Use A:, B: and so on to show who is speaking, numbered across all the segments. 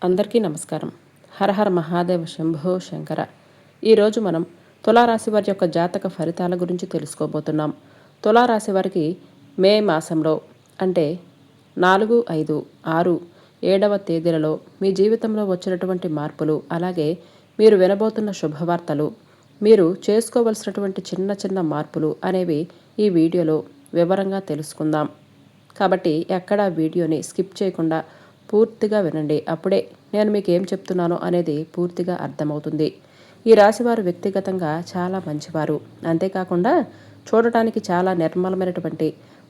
A: అందరికీ నమస్కారం. హర హర మహాదేవ శంభో శంకర. ఈరోజు మనం తులారాశి వారి యొక్క జాతక ఫలితాల గురించి తెలుసుకోబోతున్నాం. తులారాశి వారికి మే మాసంలో అంటే 4, 5, 6, 7వ తేదీలలో మీ జీవితంలో వచ్చినటువంటి మార్పులు, అలాగే మీరు వినబోతున్న శుభవార్తలు, మీరు చేసుకోవలసినటువంటి చిన్న చిన్న మార్పులు అనేవి ఈ వీడియోలో వివరంగా తెలుసుకుందాం. కాబట్టి ఎక్కడా వీడియోని స్కిప్ చేయకుండా పూర్తిగా వినండి. అప్పుడే నేను మీకు ఏం చెప్తున్నానో అనేది పూర్తిగా అర్థమవుతుంది. ఈ రాశివారు వ్యక్తిగతంగా చాలా మంచివారు. అంతేకాకుండా చూడటానికి చాలా నిర్మలమైనటువంటి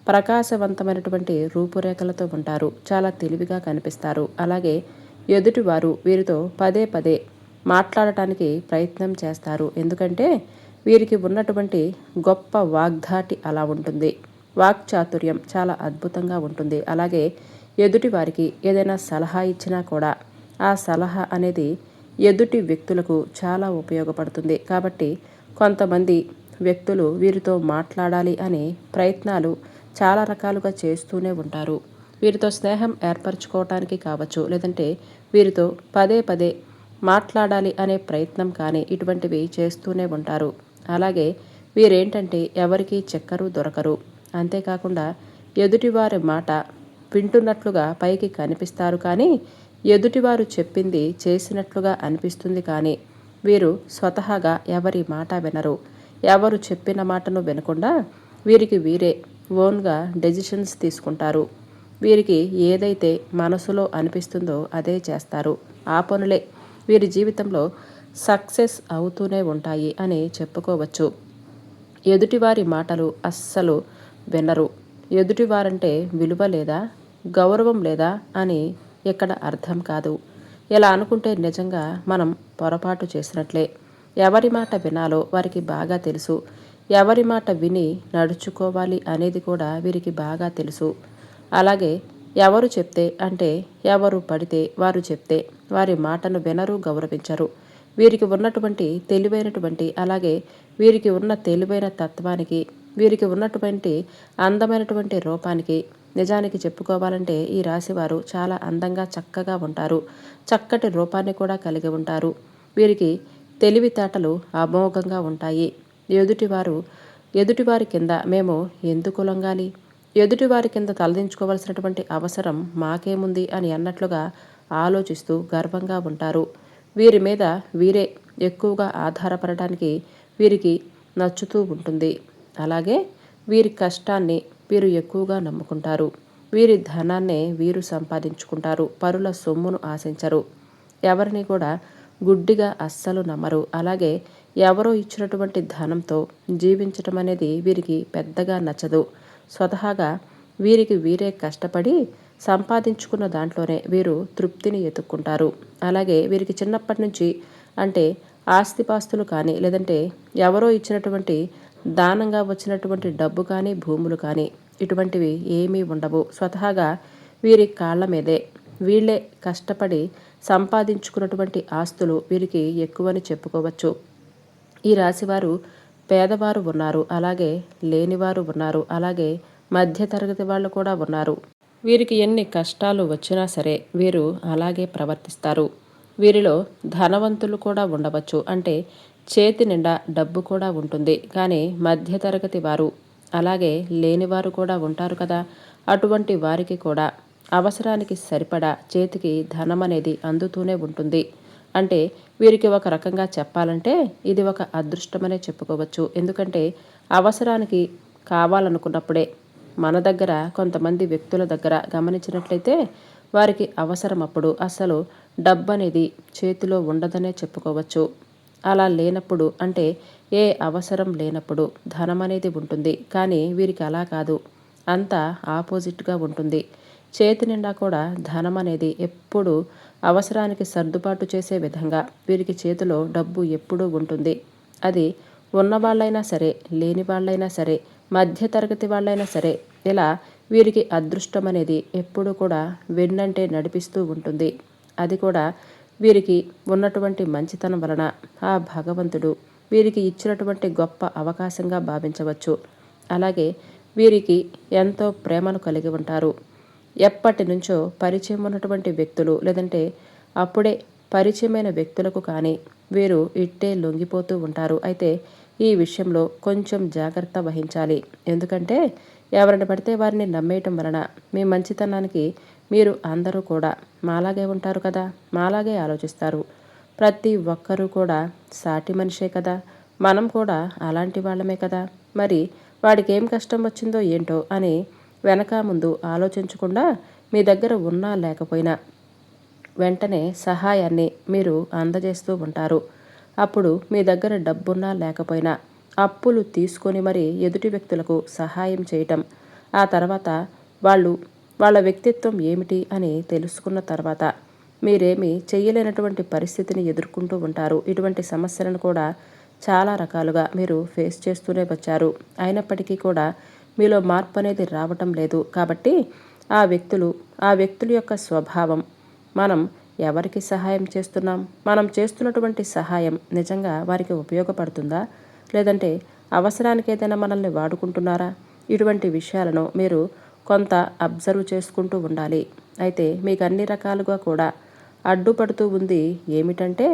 A: ప్రకాశవంతమైనటువంటి రూపురేఖలతో ఉంటారు. చాలా తెలివిగా కనిపిస్తారు. అలాగే ఎదుటివారు వీరితో పదే పదే మాట్లాడటానికి ప్రయత్నం చేస్తారు. ఎందుకంటే వీరికి ఉన్నటువంటి గొప్ప వాగ్ధాటి అలా ఉంటుంది. వాక్చాతుర్యం చాలా అద్భుతంగా ఉంటుంది. అలాగే ఎదుటి వారికి ఏదైనా సలహా ఇచ్చినా కూడా ఆ సలహా అనేది ఎదుటి వ్యక్తులకు చాలా ఉపయోగపడుతుంది. కాబట్టి కొంతమంది వ్యక్తులు వీరితో మాట్లాడాలి అనే ప్రయత్నాలు చాలా రకాలుగా చేస్తూనే ఉంటారు. వీరితో స్నేహం ఏర్పరచుకోవటానికి కావచ్చు, లేదంటే వీరితో పదే పదే మాట్లాడాలి అనే ప్రయత్నం కానీ ఇటువంటివి చేస్తూనే ఉంటారు. అలాగే వీరేంటంటే ఎవరికీ చెక్కరు దొరకరు. అంతేకాకుండా ఎదుటివారి మాట వింటున్నట్లుగా పైకి కనిపిస్తారు, కానీ ఎదుటివారు చెప్పింది చేసినట్లుగా అనిపిస్తుంది. కానీ వీరు స్వతహాగా ఎవరి మాట వినరు. ఎవరు చెప్పిన మాటను వినకుండా వీరికి వీరే ఓన్గా డెసిషన్స్ తీసుకుంటారు. వీరికి ఏదైతే మనసులో అనిపిస్తుందో అదే చేస్తారు. ఆ పనులే వీరి జీవితంలో సక్సెస్ అవుతూనే ఉంటాయి అని చెప్పుకోవచ్చు. ఎదుటివారి మాటలు అస్సలు వినరు. ఎదుటివారంటే విలువ లేదా, గౌరవం లేదా అని ఇక్కడ అర్థం కాదు. ఇలా అనుకుంటే నిజంగా మనం పొరపాటు చేసినట్లే. ఎవరి మాట వినాలో వారికి బాగా తెలుసు. ఎవరి మాట విని నడుచుకోవాలి అనేది కూడా వీరికి బాగా తెలుసు. అలాగే ఎవరు చెప్తే అంటే ఎవరు పడితే వారు చెప్తే వారి మాటను వినరు, గౌరవించరు. వీరికి ఉన్నటువంటి తెలివైనటువంటి, అలాగే వీరికి ఉన్న తెలివైన తత్వానికి, వీరికి ఉన్నటువంటి అందమైనటువంటి రూపానికి నిజానికి చెప్పుకోవాలంటే ఈ రాశివారు చాలా అందంగా చక్కగా ఉంటారు. చక్కటి రూపాన్ని కూడా కలిగి ఉంటారు. వీరికి తెలివితేటలు అమోఘంగా ఉంటాయి. ఎదుటివారి కింద మేము ఎందుకు లొంగాలి, ఎదుటివారి కింద తలదించుకోవాల్సినటువంటి అవసరం మాకేముంది అని అన్నట్లుగా ఆలోచిస్తూ గర్వంగా ఉంటారు. వీరి మీద వీరే ఎక్కువగా ఆధారపడటానికి వీరికి నచ్చుతూ ఉంటుంది. అలాగే వీరి కష్టాన్ని వీరు ఎక్కువగా నమ్ముకుంటారు. వీరి ధనాన్నే వీరు సంపాదించుకుంటారు. పరుల సొమ్మును ఆశించరు. ఎవరిని కూడా గుడ్డిగా అస్సలు నమ్మరు. అలాగే ఎవరో ఇచ్చినటువంటి ధనంతో జీవించటం అనేది వీరికి పెద్దగా నచ్చదు. స్వతహాగా వీరికి వీరే కష్టపడి సంపాదించుకున్న దాంట్లోనే వీరు తృప్తిని ఎతుక్కుంటారు. అలాగే వీరికి చిన్నప్పటి నుంచి అంటే ఆస్తిపాస్తులు కానీ, లేదంటే ఎవరో ఇచ్చినటువంటి దానంగా వచ్చినటువంటి డబ్బు కానీ, భూములు కానీ ఇటువంటివి ఏమీ ఉండవు. స్వతహాగా వీరి కాళ్ళ మీదే వీళ్ళే కష్టపడి సంపాదించుకున్నటువంటి ఆస్తులు వీరికి ఎక్కువని చెప్పుకోవచ్చు. ఈ రాశివారు పేదవారు ఉన్నారు, అలాగే లేనివారు ఉన్నారు, అలాగే మధ్యతరగతి వాళ్ళు కూడా ఉన్నారు. వీరికి ఎన్ని కష్టాలు వచ్చినా సరే వీరు అలాగే ప్రవర్తిస్తారు. వీరిలో ధనవంతులు కూడా ఉండవచ్చు, అంటే చేతి నిండా డబ్బు కూడా ఉంటుంది. కానీ మధ్యతరగతి వారు, అలాగే లేనివారు కూడా ఉంటారు కదా. అటువంటి వారికి కూడా అవసరానికి సరిపడా చేతికి ధనం అనేది అందుతూనే ఉంటుంది. అంటే వీరికి ఒక రకంగా చెప్పాలంటే ఇది ఒక అదృష్టమనే చెప్పుకోవచ్చు. ఎందుకంటే అవసరానికి కావాలనుకున్నప్పుడే మన దగ్గర కొంతమంది వ్యక్తుల దగ్గర గమనించినట్లయితే వారికి అవసరం అప్పుడు అసలు డబ్బు అనేది చేతిలో ఉండదనే చెప్పుకోవచ్చు. అలా లేనప్పుడు అంటే ఏ అవసరం లేనప్పుడు ధనం అనేది ఉంటుంది. కానీ వీరికి అలా కాదు, అంతా ఆపోజిట్గా ఉంటుంది. చేతి నిండా కూడా ధనం అనేది ఎప్పుడూ అవసరానికి సర్దుబాటు చేసే విధంగా వీరికి చేతిలో డబ్బు ఎప్పుడూ ఉంటుంది. అది ఉన్నవాళ్ళైనా సరే, లేని వాళ్ళైనా సరే, మధ్యతరగతి వాళ్ళైనా సరే, ఇలా వీరికి అదృష్టం అనేది ఎప్పుడూ కూడా వెన్నంటే నడిపిస్తూ ఉంటుంది. అది కూడా వీరికి ఉన్నటువంటి మంచితనం వలన ఆ భగవంతుడు వీరికి ఇచ్చినటువంటి గొప్ప అవకాశంగా భావించవచ్చు. అలాగే వీరికి ఎంతో ప్రేమను కలిగి ఉంటారు. ఎప్పటి నుంచో పరిచయం ఉన్నటువంటి వ్యక్తులు, లేదంటే అప్పుడే పరిచయమైన వ్యక్తులకు కానీ వీరు ఇట్టే లొంగిపోతూ ఉంటారు. అయితే ఈ విషయంలో కొంచెం జాగ్రత్త వహించాలి. ఎందుకంటే ఎవరిని పడితే వారిని నమ్మేయటం వలన మీ మంచితనానికి మీరు అందరూ కూడా మాలాగే ఉంటారు కదా, మాలాగే ఆలోచిస్తారు. ప్రతి ఒక్కరూ కూడా సాటి మనిషే కదా, మనం కూడా అలాంటి వాళ్ళమే కదా, మరి వాడికి ఏం కష్టం వచ్చిందో ఏంటో అని వెనక ముందు ఆలోచించకుండా మీ దగ్గర ఉన్నా లేకపోయినా వెంటనే సహాయాన్ని మీరు అందజేస్తూ ఉంటారు. అప్పుడు మీ దగ్గర డబ్బున్నా లేకపోయినా అప్పులు తీసుకొని మరి ఎదుటి వ్యక్తులకు సహాయం చేయటం, ఆ తర్వాత వాళ్ళు వాళ్ళ వ్యక్తిత్వం ఏమిటి అని తెలుసుకున్న తర్వాత మీరేమీ చెయ్యలేనటువంటి పరిస్థితిని ఎదుర్కొంటూ ఉంటారు. ఇటువంటి సమస్యలను కూడా చాలా రకాలుగా మీరు ఫేస్ చేస్తూనే వచ్చారు. అయినప్పటికీ కూడా మీలో మార్పు అనేది రావటం లేదు. కాబట్టి ఆ వ్యక్తుల యొక్క స్వభావం, మనం ఎవరికి సహాయం చేస్తున్నాం, మనం చేస్తున్నటువంటి సహాయం నిజంగా వారికి ఉపయోగపడుతుందా, లేదంటే అవసరానికి ఏదైనా మనల్ని వాడుకుంటున్నారా, ఇటువంటి విషయాలను మీరు కొంత అబ్జర్వ్ చేసుకుంటూ ఉండాలి. అయితే మీకు అన్ని రకాలుగా కూడా అడ్డుపడుతూ ఉంది ఏమిటంటే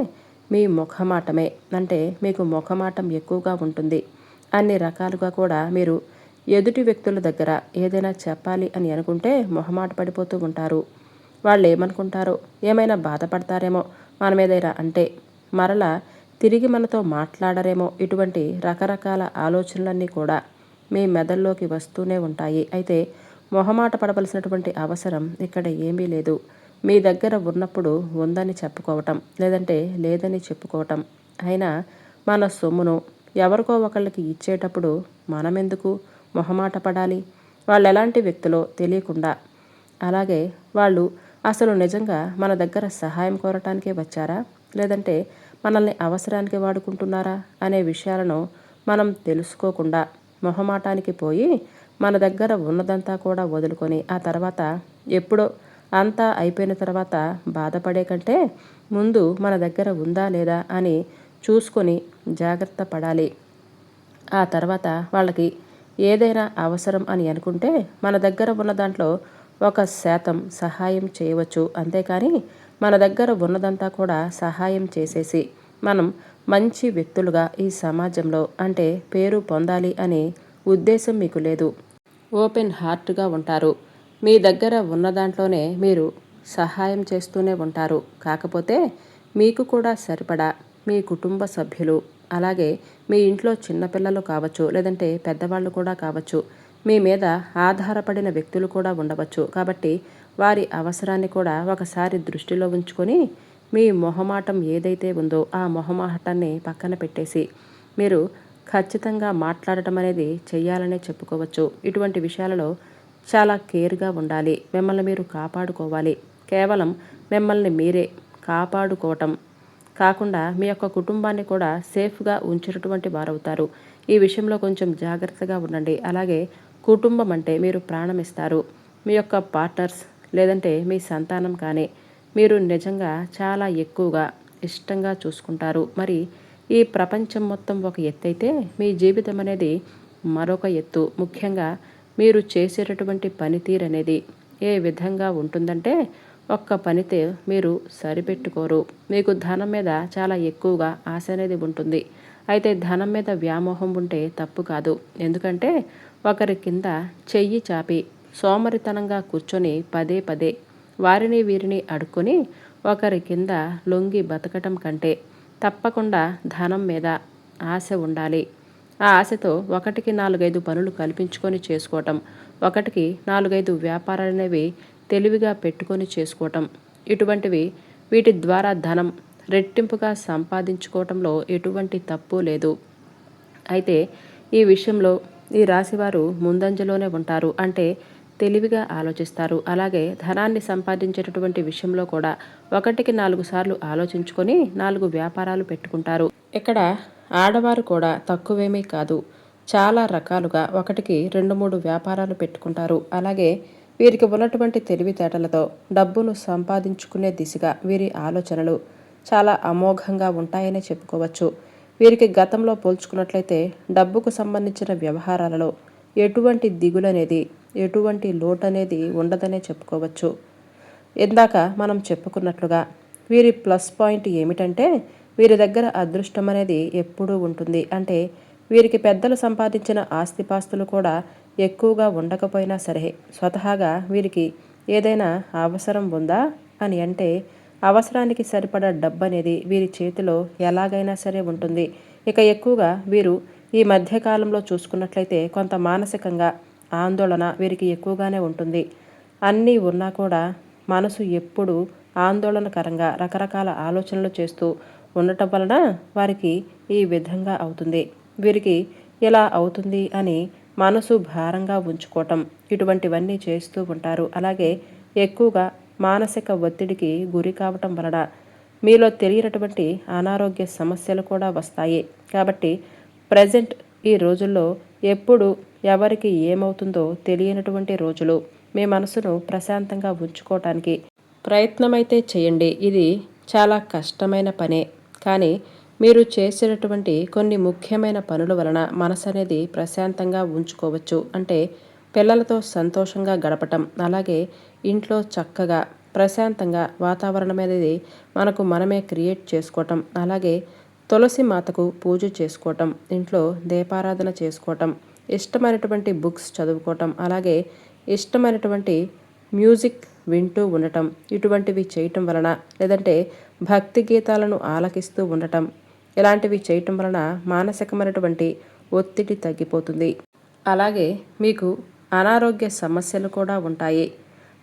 A: మీ ముఖమాటమే. అంటే మీకు ముఖమాటం ఎక్కువగా ఉంటుంది. అన్ని రకాలుగా కూడా మీరు ఎదుటి వ్యక్తుల దగ్గర ఏదైనా చెప్పాలి అని అనుకుంటే మొహమాట పడిపోతూ ఉంటారు. వాళ్ళు ఏమనుకుంటారో, ఏమైనా బాధపడతారేమో మన ఏదైనా అంటే, మరలా తిరిగి మనతో మాట్లాడరేమో, ఇటువంటి రకరకాల ఆలోచనలన్నీ కూడా మీ మెదల్లోకి వస్తూనే ఉంటాయి. అయితే మొహమాట పడవలసినటువంటి అవసరం ఇక్కడ ఏమీ లేదు. మీ దగ్గర ఉన్నప్పుడు ఉందని చెప్పుకోవటం, లేదంటే లేదని చెప్పుకోవటం. అయినా మన సొమ్మును ఎవరికో ఒకళ్ళకి ఇచ్చేటప్పుడు మనమెందుకు మొహమాట పడాలి? వాళ్ళు ఎలాంటి వ్యక్తులో తెలియకుండా, అలాగే వాళ్ళు అసలు నిజంగా మన దగ్గర సహాయం కోరటానికే వచ్చారా, లేదంటే మనల్ని అవసరానికి వాడుకుంటున్నారా అనే విషయాలను మనం తెలుసుకోకుండా మొహమాటానికి పోయి మన దగ్గర ఉన్నదంతా కూడా వదులుకొని ఆ తర్వాత ఎప్పుడో అంతా అయిపోయిన తర్వాత బాధపడే కంటే ముందు మన దగ్గర ఉందా లేదా అని చూసుకొని జాగ్రత్త పడాలి. ఆ తర్వాత వాళ్ళకి ఏదైనా అవసరం అని అనుకుంటే మన దగ్గర ఉన్న దాంట్లో 1% సహాయం చేయవచ్చు. అంతేకాని మన దగ్గర ఉన్నదంతా కూడా సహాయం చేసేసి మనం మంచి వ్యక్తులుగా ఈ సమాజంలో అంటే పేరు పొందాలి అనే ఉద్దేశం మీకు లేదు. ఓపెన్ హార్ట్గా ఉంటారు. మీ దగ్గర ఉన్న దాంట్లోనే మీరు సహాయం చేస్తూనే ఉంటారు. కాకపోతే మీకు కూడా సరిపడా మీ కుటుంబ సభ్యులు, అలాగే మీ ఇంట్లో చిన్నపిల్లలు కావచ్చు, లేదంటే పెద్దవాళ్ళు కూడా కావచ్చు, మీ మీద ఆధారపడిన వ్యక్తులు కూడా ఉండవచ్చు. కాబట్టి వారి అవసరాన్ని కూడా ఒకసారి దృష్టిలో ఉంచుకొని మీ మొహమాటం ఏదైతే ఉందో ఆ మొహమాటాన్ని పక్కన పెట్టేసి మీరు ఖచ్చితంగా మాట్లాడటం అనేది చెయ్యాలనే చెప్పుకోవచ్చు. ఇటువంటి విషయాలలో చాలా కేర్గా ఉండాలి. మిమ్మల్ని మీరు కాపాడుకోవాలి. కేవలం మిమ్మల్ని మీరే కాపాడుకోవటం కాకుండా మీ యొక్క కుటుంబాన్ని కూడా సేఫ్గా ఉంచినటువంటి వారవుతారు. ఈ విషయంలో కొంచెం జాగ్రత్తగా ఉండండి. అలాగే కుటుంబం అంటే మీరు ప్రాణం ఇస్తారు. మీ యొక్క పార్ట్నర్స్ లేదంటే మీ సంతానం కానీ మీరు నిజంగా చాలా ఎక్కువగా ఇష్టంగా చూసుకుంటారు. మరి ఈ ప్రపంచం మొత్తం ఒక ఎత్తు అయితే మీ జీవితం అనేది మరొక ఎత్తు. ముఖ్యంగా మీరు చేసేటటువంటి పనితీరు అనేది ఏ విధంగా ఉంటుందంటే ఒక్క పనితే మీరు సరిపెట్టుకోరు. మీకు ధనం మీద చాలా ఎక్కువగా ఆశ అనేది ఉంటుంది. అయితే ధనం మీద వ్యామోహం ఉంటే తప్పు కాదు. ఎందుకంటే ఒకరి కింద చెయ్యి చాపి సోమరితనంగా కూర్చొని పదే పదే వారిని వీరిని అడుక్కొని ఒకరి కింద లొంగి బతకటం కంటే తప్పకుండా ధనం మీద ఆశ ఉండాలి. ఆ ఆశతో 1కి 4-5 పనులు కల్పించుకొని చేసుకోవటం, 1కి 4-5 వ్యాపారాలనేవి తెలివిగా పెట్టుకొని చేసుకోవటం, ఇటువంటివి వీటి ద్వారా ధనం రెట్టింపుగా సంపాదించుకోవటంలో ఎటువంటి తప్పు లేదు. అయితే ఈ విషయంలో ఈ రాశివారు ముందంజలోనే ఉంటారు. అంటే తెలివిగా ఆలోచిస్తారు. అలాగే ధనాన్ని సంపాదించేటటువంటి విషయంలో కూడా 1కి 4 సార్లు ఆలోచించుకొని 4 వ్యాపారాలు పెట్టుకుంటారు. ఇక్కడ ఆడవారు కూడా తక్కువేమీ కాదు. చాలా రకాలుగా 1కి 2-3 వ్యాపారాలు పెట్టుకుంటారు. అలాగే వీరికి ఉన్నటువంటి తెలివితేటలతో డబ్బును సంపాదించుకునే దిశగా వీరి ఆలోచనలు చాలా అమోఘంగా ఉంటాయనే చెప్పుకోవచ్చు. వీరికి గతంలో పోల్చుకున్నట్లయితే డబ్బుకు సంబంధించిన వ్యవహారాలలో ఎటువంటి దిగులనేది, ఎటువంటి లోటు అనేది ఉండదనే చెప్పుకోవచ్చు. ఇందాక మనం చెప్పుకున్నట్లుగా వీరి ప్లస్ పాయింట్ ఏమిటంటే వీరి దగ్గర అదృష్టం అనేది ఎప్పుడూ ఉంటుంది. అంటే వీరికి పెద్దలు సంపాదించిన ఆస్తిపాస్తులు కూడా ఎక్కువగా ఉండకపోయినా సరే స్వతహాగా వీరికి ఏదైనా అవసరం ఉందా అని అంటే అవసరానికి సరిపడా డబ్బు అనేది వీరి చేతిలో ఎలాగైనా సరే ఉంటుంది. ఇక ఎక్కువగా వీరు ఈ మధ్యకాలంలో చూసుకున్నట్లయితే కొంత మానసికంగా ఆందోళన వీరికి ఎక్కువగానే ఉంటుంది. అన్నీ ఉన్నా కూడా మనసు ఎప్పుడు ఆందోళనకరంగా రకరకాల ఆలోచనలు చేస్తూ ఉండటం వలన వారికి ఈ విధంగా అవుతుంది. వీరికి ఇలా అవుతుంది అని మనసు భారంగా ఉంచుకోవటం ఇటువంటివన్నీ చేస్తూ ఉంటారు. అలాగే ఎక్కువగా మానసిక ఒత్తిడికి గురి కావటం వలన మీలో తెలియనటువంటి అనారోగ్య సమస్యలు కూడా వస్తాయి. కాబట్టి ప్రజెంట్ ఈ రోజుల్లో ఎప్పుడు ఎవరికి ఏమవుతుందో తెలియనటువంటి రోజులు. మీ మనసును ప్రశాంతంగా ఉంచుకోవటానికి ప్రయత్నమైతే చేయండి. ఇది చాలా కష్టమైన పనే, కానీ మీరు చేసేటటువంటి కొన్ని ముఖ్యమైన పనుల వలన మనసు అనేది ప్రశాంతంగా ఉంచుకోవచ్చు. అంటే పిల్లలతో సంతోషంగా గడపటం, అలాగే ఇంట్లో చక్కగా ప్రశాంతంగా వాతావరణం అనేది మనకు మనమే క్రియేట్ చేసుకోవటం, అలాగే తులసి మాతకు పూజ చేసుకోవటం, ఇంట్లో దీపారాధన చేసుకోవటం, ఇష్టమైనటువంటి బుక్స్ చదువుకోవటం, అలాగే ఇష్టమైనటువంటి మ్యూజిక్ వింటూ ఉండటం, ఇటువంటివి చేయటం వలన, లేదంటే భక్తి గీతాలను ఆలకిస్తూ ఉండటం, ఇలాంటివి చేయటం వలన మానసికమైనటువంటి ఒత్తిడి తగ్గిపోతుంది. అలాగే మీకు అనారోగ్య సమస్యలు కూడా ఉంటాయి.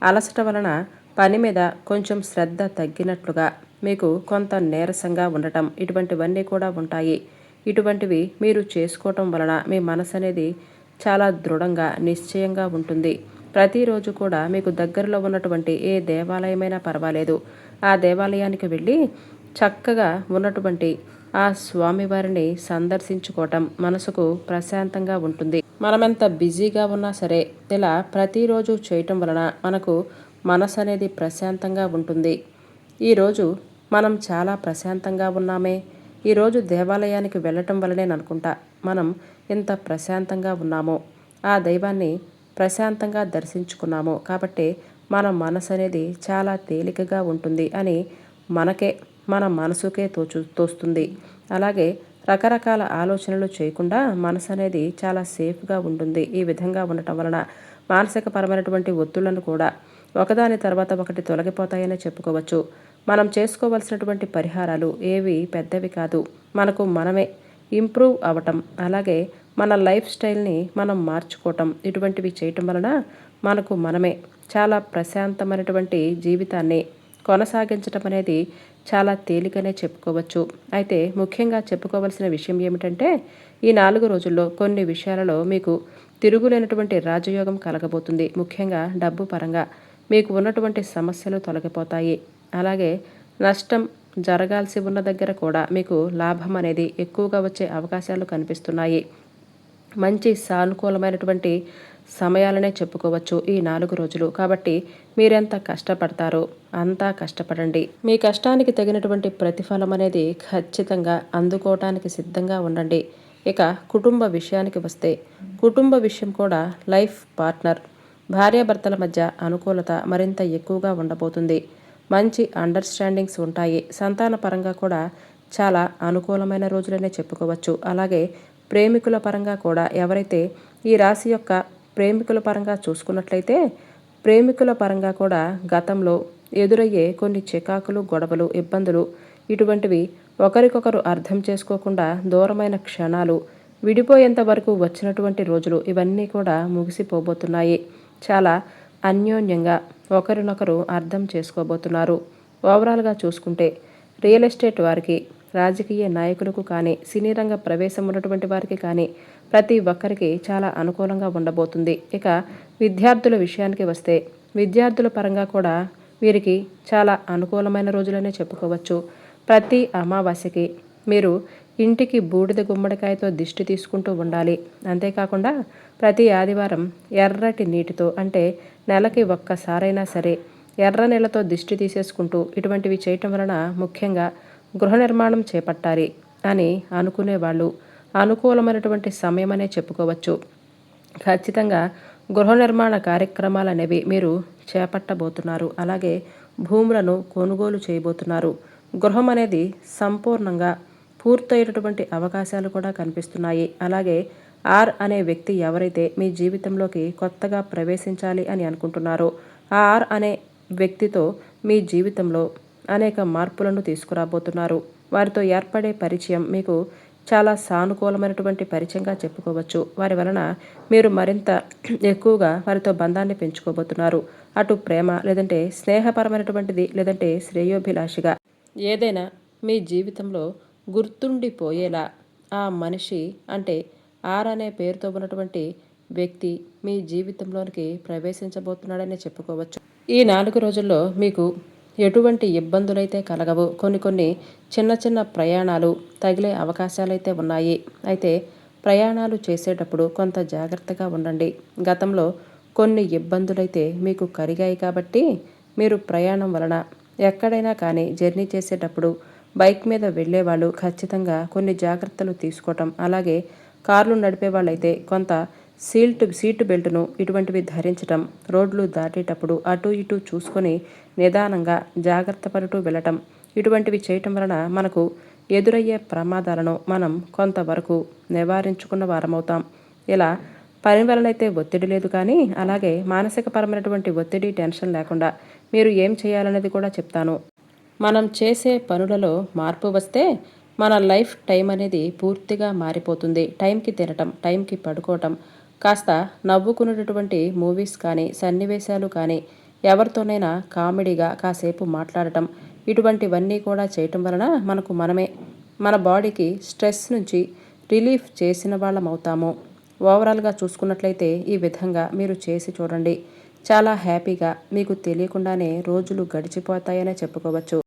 A: అలసట వలన పని మీద కొంచెం శ్రద్ధ తగ్గినట్లుగా మీకు కొంత నీరసంగా ఉండటం, ఇటువంటివన్నీ కూడా ఉంటాయి. ఇటువంటివి మీరు చేసుకోవటం వలన మీ మనసు అనేది చాలా దృఢంగా నిశ్చయంగా ఉంటుంది. ప్రతిరోజు కూడా మీకు దగ్గరలో ఉన్నటువంటి ఏ దేవాలయమైనా పర్వాలేదు, ఆ దేవాలయానికి వెళ్ళి చక్కగా ఉన్నటువంటి ఆ స్వామివారిని సందర్శించుకోవటం మనసుకు ప్రశాంతంగా ఉంటుంది. మనమెంత బిజీగా ఉన్నా సరే ఇలా ప్రతిరోజు చేయటం వలన మనకు మనసు అనేది ప్రశాంతంగా ఉంటుంది. ఈరోజు మనం చాలా ప్రశాంతంగా ఉన్నామే, ఈరోజు దేవాలయానికి వెళ్ళటం వలనేననుకుంటా మనం ఎంత ప్రశాంతంగా ఉన్నామో, ఆ దైవాన్ని ప్రశాంతంగా దర్శించుకున్నాము కాబట్టి మన మనసు అనేది చాలా తేలికగా ఉంటుంది అని మనకే మన మనసుకే తోస్తుంది. అలాగే రకరకాల ఆలోచనలు చేయకుండా మనసు అనేది చాలా సేఫ్గా ఉంటుంది. ఈ విధంగా ఉండటం వలన మానసికపరమైనటువంటి ఒత్తిళ్లను కూడా ఒకదాని తర్వాత ఒకటి తొలగిపోతాయని చెప్పుకోవచ్చు. మనం చేసుకోవలసినటువంటి పరిహారాలు ఏవి పెద్దవి కాదు. మనకు మనమే ఇంప్రూవ్ అవ్వటం, అలాగే మన లైఫ్ స్టైల్ని మనం మార్చుకోవటం, ఇటువంటివి చేయటం వలన మనకు మనమే చాలా ప్రశాంతమైనటువంటి జీవితాన్ని కొనసాగించటం అనేది చాలా తేలికనే చెప్పుకోవచ్చు. అయితే ముఖ్యంగా చెప్పుకోవాల్సిన విషయం ఏమిటంటే ఈ 4 రోజుల్లో కొన్ని విషయాలలో మీకు తిరుగులేనటువంటి రాజయోగం కలగబోతుంది. ముఖ్యంగా డబ్బు పరంగా మీకు ఉన్నటువంటి సమస్యలు తొలగిపోతాయి. అలాగే నష్టం జరగాల్సి ఉన్న దగ్గర కూడా మీకు లాభం అనేది ఎక్కువగా వచ్చే అవకాశాలు కనిపిస్తున్నాయి. మంచి సానుకూలమైనటువంటి సమయాలనే చెప్పుకోవచ్చు ఈ 4 రోజులు. కాబట్టి మీరెంత కష్టపడతారో అంతా కష్టపడండి. మీ కష్టానికి తగినటువంటి ప్రతిఫలం అనేది ఖచ్చితంగా అందుకోవటానికి సిద్ధంగా ఉండండి. ఇక కుటుంబ విషయానికి వస్తే కుటుంబ విషయం కూడా లైఫ్ పార్ట్నర్ భార్యాభర్తల మధ్య అనుకూలత మరింత ఎక్కువగా ఉండబోతుంది. మంచి అండర్స్టాండింగ్స్ ఉంటాయి. సంతాన పరంగా కూడా చాలా అనుకూలమైన రోజులనే చెప్పుకోవచ్చు. అలాగే ప్రేమికుల పరంగా కూడా ఎవరైతే ఈ రాశి యొక్క ప్రేమికుల పరంగా చూసుకున్నట్లయితే ప్రేమికుల పరంగా కూడా గతంలో ఎదురయ్యే కొన్ని చికాకులు, గొడవలు, ఇబ్బందులు, ఇటువంటివి ఒకరికొకరు అర్థం చేసుకోకుండా దూరమైన క్షణాలు, విడిపోయేంత వరకు వచ్చినటువంటి రోజులు ఇవన్నీ కూడా ముగిసిపోబోతున్నాయి. చాలా అన్యోన్యంగా ఒకరినొకరు అర్థం చేసుకోబోతున్నారు. ఓవరాల్గా చూసుకుంటే రియల్ ఎస్టేట్ వారికి, రాజకీయ నాయకులకు కానీ, సినీ రంగ ప్రవేశం ఉన్నటువంటి వారికి కానీ ప్రతి ఒక్కరికి చాలా అనుకూలంగా ఉండబోతుంది. ఇక విద్యార్థుల విషయానికి వస్తే విద్యార్థుల పరంగా కూడా వీరికి చాలా అనుకూలమైన రోజులనే చెప్పుకోవచ్చు. ప్రతి అమావాస్యకి మీరు ఇంటికి బూడిద గుమ్మడికాయతో దిష్టి తీసుకుంటూ ఉండాలి. అంతేకాకుండా ప్రతి ఆదివారం ఎర్రటి నీటితో, అంటే నెలకి ఒక్కసారైనా సరే ఎర్ర నీళ్ళతో దిష్టి తీసేసుకుంటూ ఇటువంటివి చేయటం వలన ముఖ్యంగా గృహ నిర్మాణం చేపట్టాలి అని అనుకునేవాళ్ళు అనుకూలమైనటువంటి సమయం అనే చెప్పుకోవచ్చు. ఖచ్చితంగా గృహ నిర్మాణ కార్యక్రమాలు అనేవి మీరు చేపట్టబోతున్నారు. అలాగే భూములను కొనుగోలు చేయబోతున్నారు. గృహం అనేది సంపూర్ణంగా పూర్తయ్యేటటువంటి అవకాశాలు కూడా కనిపిస్తున్నాయి. అలాగే ఆర్ అనే వ్యక్తి ఎవరైతే మీ జీవితంలోకి కొత్తగా ప్రవేశించాలి అని అనుకుంటున్నారో ఆ ఆర్ అనే వ్యక్తితో మీ జీవితంలో అనేక మార్పులను తీసుకురాబోతున్నారు. వారితో ఏర్పడే పరిచయం మీకు చాలా సానుకూలమైనటువంటి పరిచయంగా చెప్పుకోవచ్చు. వారి వలన మీరు మరింత ఎక్కువగా వారితో బంధాన్ని పెంచుకోబోతున్నారు. అటు ప్రేమ, లేదంటే స్నేహపరమైనటువంటిది, లేదంటే శ్రేయోభిలాషిగా ఏదైనా మీ జీవితంలో గుర్తుండిపోయేలా ఆ మనిషి అంటే ఆర్ అనే పేరుతో ఉన్నటువంటి వ్యక్తి మీ జీవితంలోనికి ప్రవేశించబోతున్నాడని చెప్పుకోవచ్చు. ఈ 4 రోజుల్లో మీకు ఎటువంటి ఇబ్బందులైతే కలగవు. కొన్ని చిన్న చిన్న ప్రయాణాలు తగిలే అవకాశాలైతే ఉన్నాయి. అయితే ప్రయాణాలు చేసేటప్పుడు కొంత జాగ్రత్తగా ఉండండి. గతంలో కొన్ని ఇబ్బందులైతే మీకు కలిగాయి కాబట్టి మీరు ప్రయాణం వలన ఎక్కడైనా కానీ జర్నీ చేసేటప్పుడు బైక్ మీద వెళ్ళేవాళ్ళు ఖచ్చితంగా కొన్ని జాగ్రత్తలు తీసుకోవటం, అలాగే కార్లు నడిపే వాళ్ళైతే కొంత సీటు బెల్ట్ను ఇటువంటివి ధరించటం, రోడ్లు దాటేటప్పుడు అటు ఇటు చూసుకొని నిదానంగా జాగ్రత్త పడుతూ వెళ్ళటం, ఇటువంటివి చేయటం వలన మనకు ఎదురయ్యే ప్రమాదాలను మనం కొంతవరకు నివారించుకున్న వారమవుతాం. ఇలా పని వలనైతే ఒత్తిడి లేదు, కానీ అలాగే మానసిక పరమైనటువంటి ఒత్తిడి, టెన్షన్ లేకుండా మీరు ఏం చేయాలనేది కూడా చెప్తాను. మనం చేసే పనులలో మార్పు వస్తే మన లైఫ్ టైం అనేది పూర్తిగా మారిపోతుంది. టైంకి తినటం, టైంకి పడుకోవటం, కాస్త నవ్వుకునేటటువంటి మూవీస్ కానీ, సన్నివేశాలు కానీ, ఎవరితోనైనా కామెడీగా కాసేపు మాట్లాడటం, ఇటువంటివన్నీ కూడా చేయటం వలన మనకు మనమే మన బాడీకి స్ట్రెస్ నుంచి రిలీఫ్ చేసిన వాళ్ళం అవుతాము. ఓవరాల్గా చూసుకున్నట్లయితే ఈ విధంగా మీరు చేసి చూడండి. చాలా హ్యాపీగా మీకు తెలియకుండానే రోజులు గడిచిపోతాయనే చెప్పుకోవచ్చు.